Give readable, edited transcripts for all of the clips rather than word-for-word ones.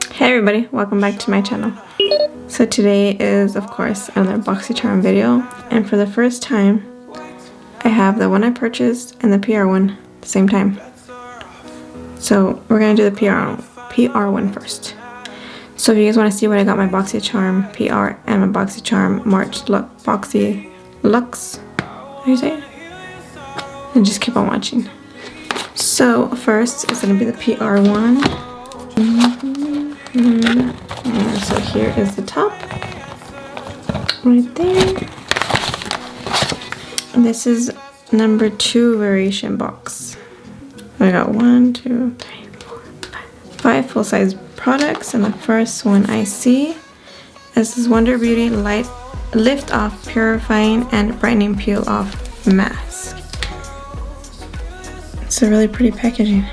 Hey everybody, welcome back to my channel. So today is of course another BOXYCHARM video, and for the first time I have the one I purchased and the PR one at the same time. So we're gonna do the PR one first. So if you guys want to see what I got my BOXYCHARM PR and my BOXYCHARM Boxy Luxe, how do you say it? And just keep on watching. So first is gonna be the PR one. And so here is the top right there, and this is number 2 variation box. I got 1, 2, 3, 4, 5 full-size products, and the first one I see is this Wonder Beauty Light Lift Off Purifying and Brightening Peel Off Mask. It's a really pretty packaging.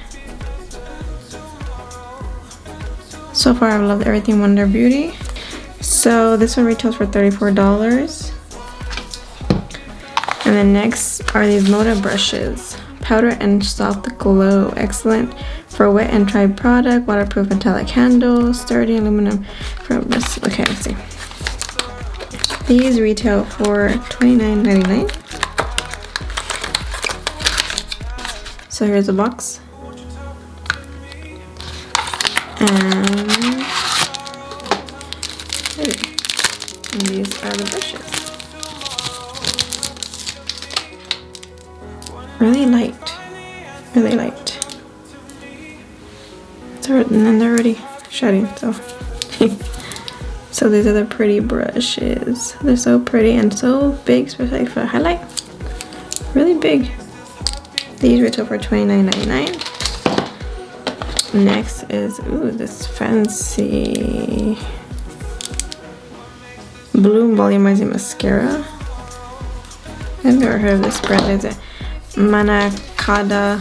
So far I've loved everything Wonder Beauty. So this one retails for $34. And then next are these Moda brushes. Powder and soft glow. Excellent for wet and dry product. Waterproof metallic handle. Sturdy aluminum from this. Okay, let's see. These retail for $29.99. So here's the box. And these are the brushes. Really light. Really light. And then they're already shedding, so. So these are the pretty brushes. They're so pretty and so big, especially for highlight. Really big. These retail for $29.99. Next is, ooh, this fancy Bloom Volumizing Mascara. I've never heard of this brand. Is it Manakadar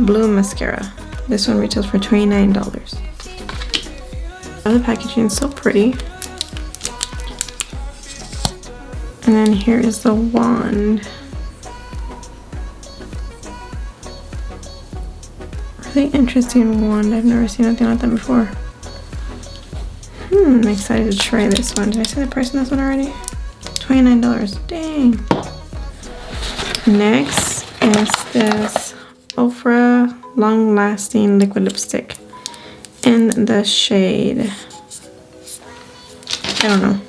Bloom Mascara. This one retails for $29. Oh, the packaging is so pretty. And then here is the wand. Really interesting wand. I've never seen anything like that before. I'm excited to try this one. Did I say the price on this one already? $29. Dang. Next is this Ultra Long Lasting Liquid Lipstick in the shade, I don't know.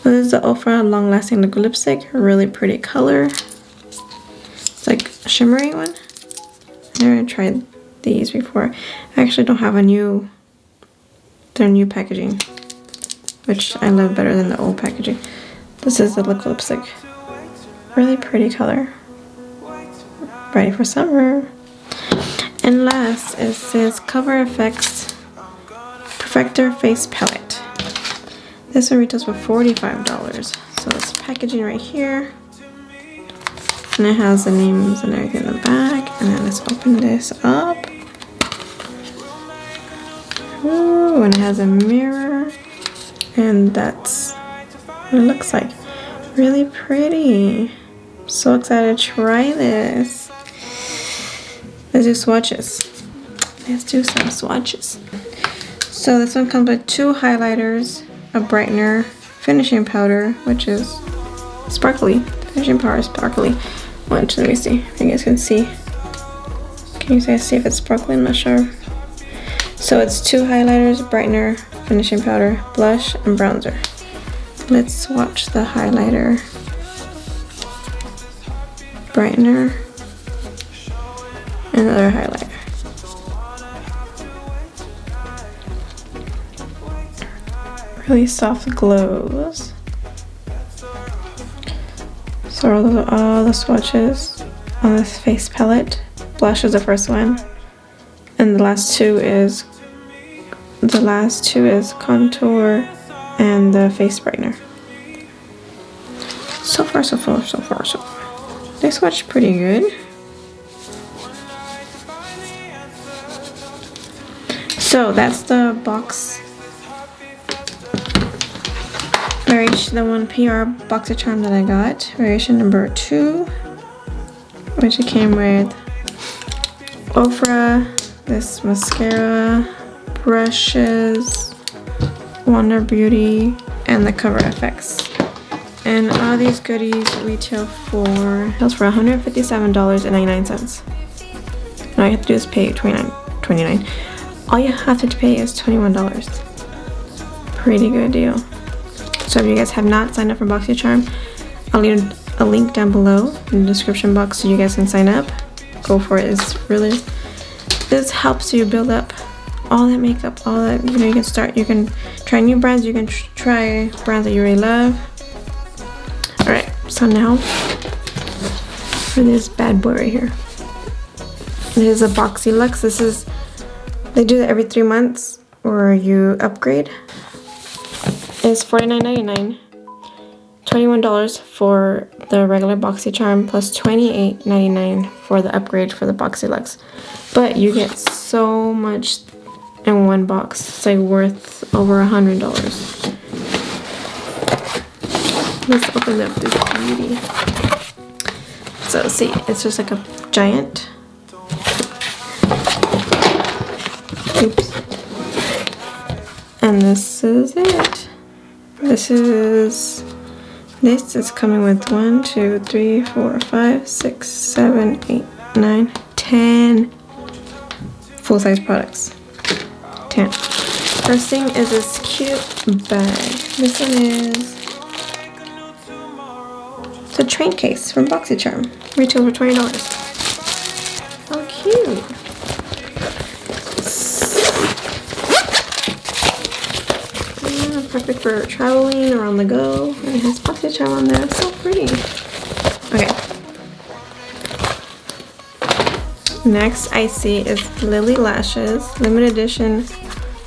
This is the Ultra Long Lasting Liquid Lipstick. Really pretty color. It's like a shimmery one. I've never tried these before. I actually don't have their new packaging, which I love better than the old packaging. This is the liquid lipstick. Really pretty color. Ready for summer. And last is this Cover Effects Perfector Face Palette. This one retails for $45. So it's packaging right here. And it has the names and everything in the back. And then let's open this up. Ooh, and it has a mirror. And that's what it looks like. Really pretty. So excited to try this. Let's do swatches. Let's do some swatches. So this one comes with 2 highlighters, a brightener, finishing powder, which is sparkly. Finishing powder is sparkly. Let me see if you guys can see. Can you guys see if it's sparkly? I'm not sure. So it's 2 highlighters, brightener, finishing powder, blush, and bronzer. Let's swatch the highlighter, brightener, and another highlighter. Really soft glows. So those are all the swatches on this face palette. Blush is the first one, and the last two is contour and the face brightener. So far. They swatch pretty good. So that's the box variation, the one PR BOXYCHARM that I got, variation number 2, which it came with Ofra, this mascara, brushes, Wonder Beauty, and the Cover FX. And all these goodies retail for $157.99. Now all you have to do is pay $29. All you have to pay is $21. Pretty good deal. So if you guys have not signed up for BOXYCHARM, I'll leave a link down below in the description box so you guys can sign up. Go for it. This helps you build up all that makeup, all that, you can start, you can try new brands, you can try brands that you really love. Alright, so now for this bad boy right here. It is a BOXYLUXE. They do that every 3 months where you upgrade. It's $49.99, $21 for the regular BOXYCHARM plus $28.99 for the upgrade for the BOXYLUXE. But you get so much in one box. It's like worth over $100. Let's open up this beauty. So see, it's just like a giant. Oops. And this is it. This is coming with 1, 2, 3, 4, 5, 6, 7, 8, 9, 10 full-size products. 10. First thing is this cute bag. This one is, it's a train case from BOXYCHARM. Retail for $20. How cute. Perfect for traveling or on the go. And it has BOXYCHARM on there. It's so pretty. Okay. Next I see is Lily Lashes. Limited edition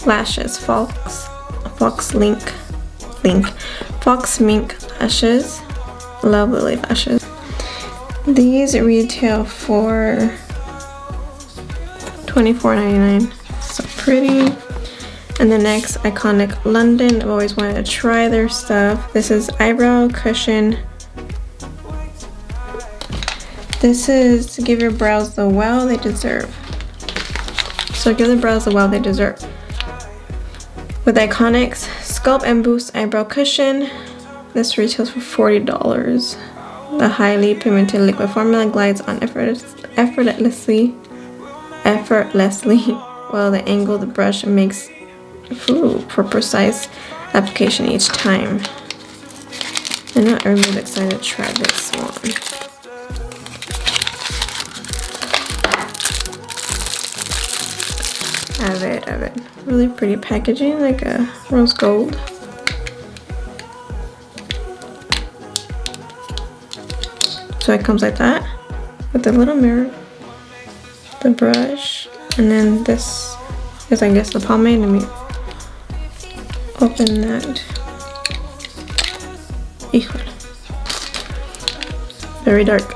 lashes. Fox Mink lashes. Love Lily lashes. These retail for $24.99. So pretty. And the next, Iconic London. I've always wanted to try their stuff. This is eyebrow cushion. This is to give your brows the wow they deserve. So give the brows the wow they deserve. With Iconics Sculpt and Boost Eyebrow Cushion. This retails for $40. The highly pigmented liquid formula glides on effortlessly while the angle of the brush makes for precise application each time. I know everybody's excited to try this one. Have it. Really pretty packaging, like a rose gold. So it comes like that with the little mirror, the brush, and then this is, I guess, the pomade. Let me open that. Híjole. Very dark.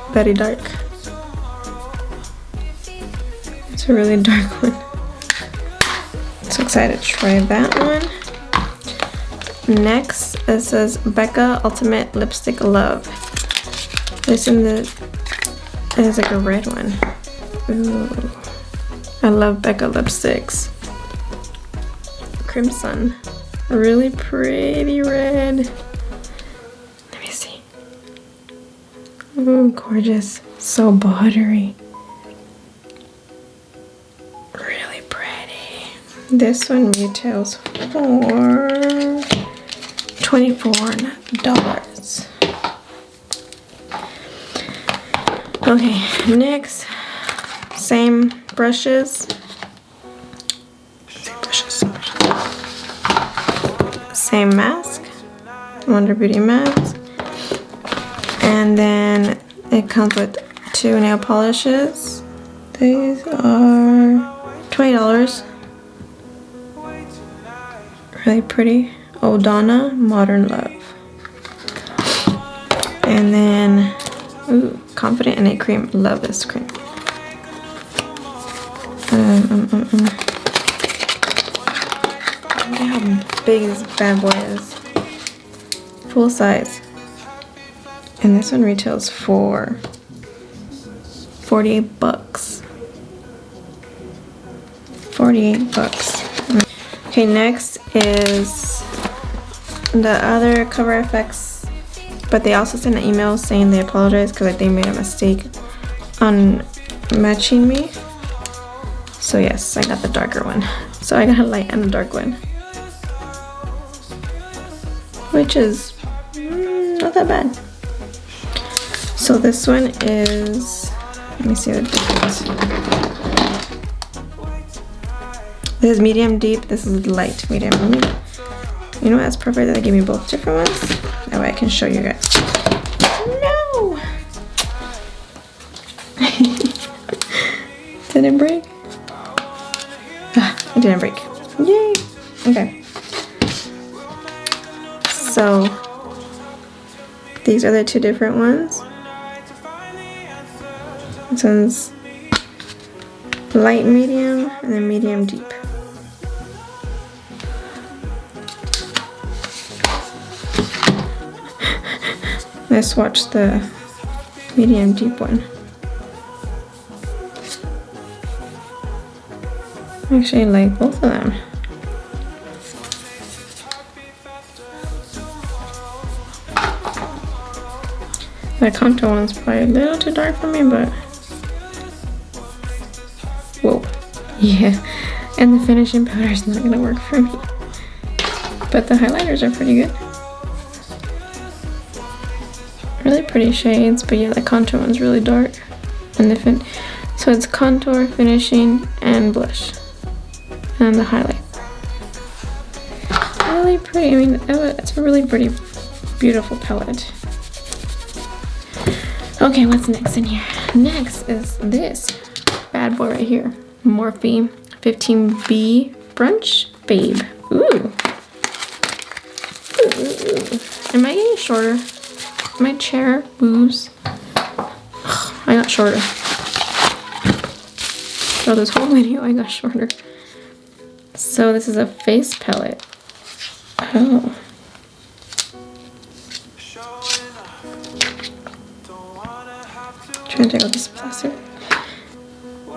It's a really dark one. So excited to try that one. Next, it says Becca Ultimate Lipstick Love. This in the, it has like a red one. Ooh. I love Becca lipsticks. Crimson. Really pretty red. Let me see. Ooh, gorgeous. So buttery. Really pretty. This one retails for $24. Okay, next, same brushes. Same mask, Wonder Beauty mask, and then it comes with 2 nail polishes. These are $20. Really pretty. Odana Modern Love. And then, ooh, Confident in a Cream. Love this cream. Look at how big this bad boy is. Full size. And this one retails for $48. $48. Okay, next is the other Cover FX, but they also sent an email saying they apologize because they made a mistake on matching me. So yes, I got the darker one. So I got a light and a dark one, which is not that bad. So this one is, let me see the difference. This is medium deep, this is light medium. You know what, it's perfect that they gave me both different ones. That way I can show you guys. No! Did it break? It didn't break. Yay! Okay. So, these are the two different ones. This one's light medium and then medium deep. Let's swatch the medium deep one. I actually like both of them. The contour one's probably a little too dark for me, but whoa, yeah. And the finishing powder is not gonna work for me. But the highlighters are pretty good. Really pretty shades, but yeah, the contour one's really dark. And the so it's contour, finishing, and blush, and the highlight. Really pretty. I mean, it's a really pretty, beautiful palette. Okay, what's next in here? Next is this bad boy right here, Morphe 15B Brunch Babe. Ooh. Ooh. Am I getting shorter? My chair moves. I got shorter. So this whole video I got shorter. So this is a face palette. Oh. Trying to take out this plastic.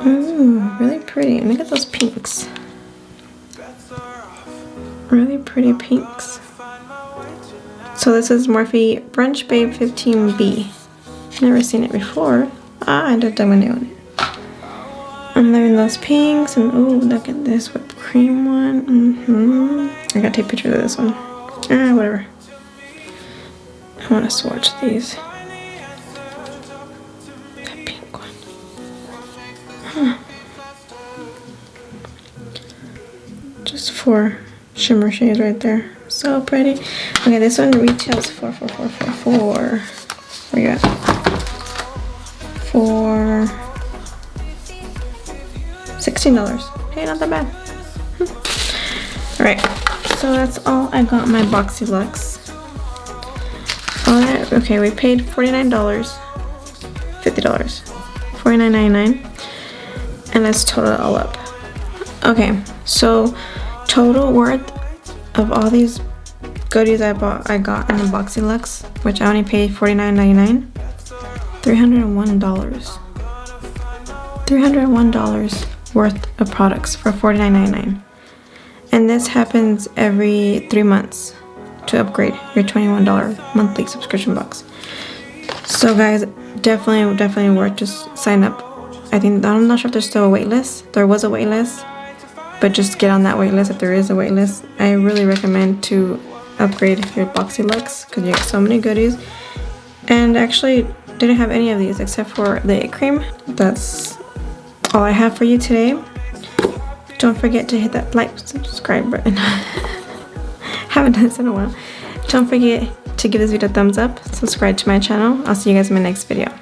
Ooh, really pretty. And look at those pinks. Really pretty pinks. So this is Morphe Brunch Babe 15B. Never seen it before. Ah, I just done my nail on it. I'm loving those pinks, and oh, look at this whipped cream one. I gotta take pictures of this one. Whatever. I want to swatch these. That pink one. Just 4 shimmer shades right there. So pretty. Okay, this one retails for where you at? For $16. Hey, not that bad. Alright, so that's all I got in my Boxy Luxe. Alright, okay, we paid $49, $50, $49.99, and let's total it all up. Okay, so total worth of all these goodies I got in the Boxy Luxe, which I only paid $49.99, $301. $301 worth of products for $49.99. And this happens every 3 months to upgrade your $21 monthly subscription box. So guys, definitely worth just sign up. I'm not sure if there's still a wait list. There was a wait list, but just get on that wait list if there is a wait list. I really recommend to upgrade your Boxy Luxe because you get so many goodies. And actually didn't have any of these except for the eye cream. That's all I have for you today. Don't forget to hit that like, subscribe button. Haven't done this in a while. Don't forget to give this video a thumbs up, subscribe to my channel. I'll see you guys in my next video.